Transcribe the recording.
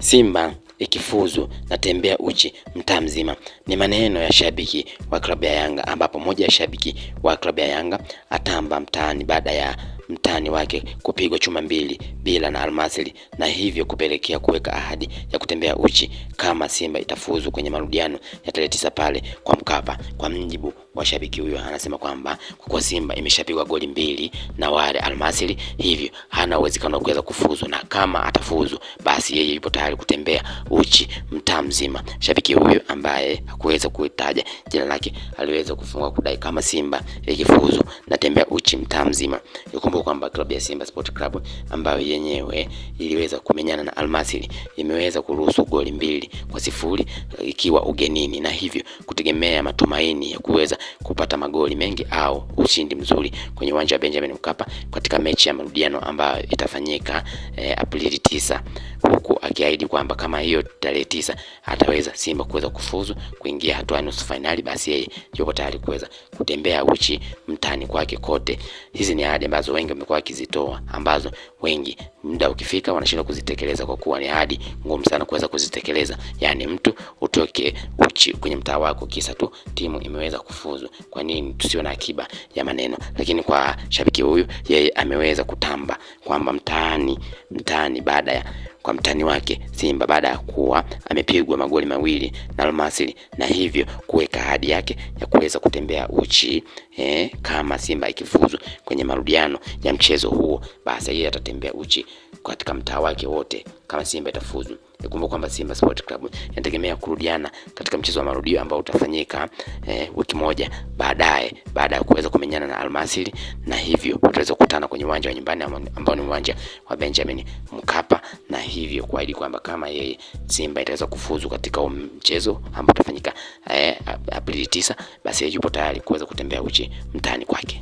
Simba ikifuzu na tembea uchi mtaa mzima. Ni maneno ya shabiki wa klabu ya Yanga, ambapo moja ya shabiki wa klabu ya Yanga atamba mtaani baada ya mtani wake kupigwa chuma 2-0 na Almasri, na hivyo kupelekea kuweka ahadi ya kutembea uchi kama Simba itafuzu kwenye marudiano ya tarehe 9 pale kwa Mkapa. Kwa mjibu wa shabiki huyo, anasema kwamba kwa kuwa Simba imeshapigwa goli 2 na wale Almasri, hivyo hana uwezekano wa kuweza kufuzu, na kama atafuzu basi yeye yupo tayari kutembea uchi mtaa mzima. Shabiki huyo ambaye hakuweza kuitaja jina lake aliweza kufunga kudai kama Simba ikifuzu na tembea uchi mtaa mzima. Ikumbuke kwamba klabu ya Simba Sport Club ambayo yenyewe iliweza kumenyana na Almasri imeweza kuruhusu goli 2-0 ikiwa ugenini, na hivyo kutegemea matumaini ya kuweza kupata magoli mengi au ushindi mzuri kwenye uwanja wa Benjamin Mkapa katika mechi ya marudiano ambayo itafanyika Aprili 9, huku akiahidi kwamba kama hiyo tarehe 9 ataweza Simba kuweza kufuzu kuingia hatua ya nusu finali, basi yeye yupo tayari kuweza kutembea uchi mtani kwake kote. Hizi ni ahadi ambazo wengi wamekuwa wakizitoa, ambazo wengi muda ukifika wanashindwa kuzitekeleza kwa kuwa ni ahadi ngumu sana kuweza kuzitekeleza. Yani mtu utoke uchi kwenye mtaa wako kisa tu timu imeweza kufuzu. Kwa nini tusiwe na akiba ya maneno? Lakini kwa shabiki huyu, yeye ameweza kutamba kwamba mtaani baada ya kwa mtani wake Simba baada ya kuwa amepigwa magoli 2 na Almasri, na hivyo kuweka ahadi yake ya kuweza kutembea uchi kama Simba ikifuzu kwenye marudiano ya mchezo huo, basi yeye atatembea uchi katika mtaa wake wote kama Simba itafuzu. Nikumbuka kwamba Simba Sport Club inategemea kurudiana katika mchezo wa marudio ambao utafanyika wiki moja baadaye baada ya kuweza kumenyana na Almasri, na hivyo wataweza kukutana kwenye uwanja wa nyumbani ambao ni uwanja wa Benjamin Mkapa, na hivyo kuahidi kwamba kama yeye Simba itaweza kufuzu katika mchezo ambao utafanyika Aprili 9, basi yupo tayari kuweza kutembea uchi mtaani kwake.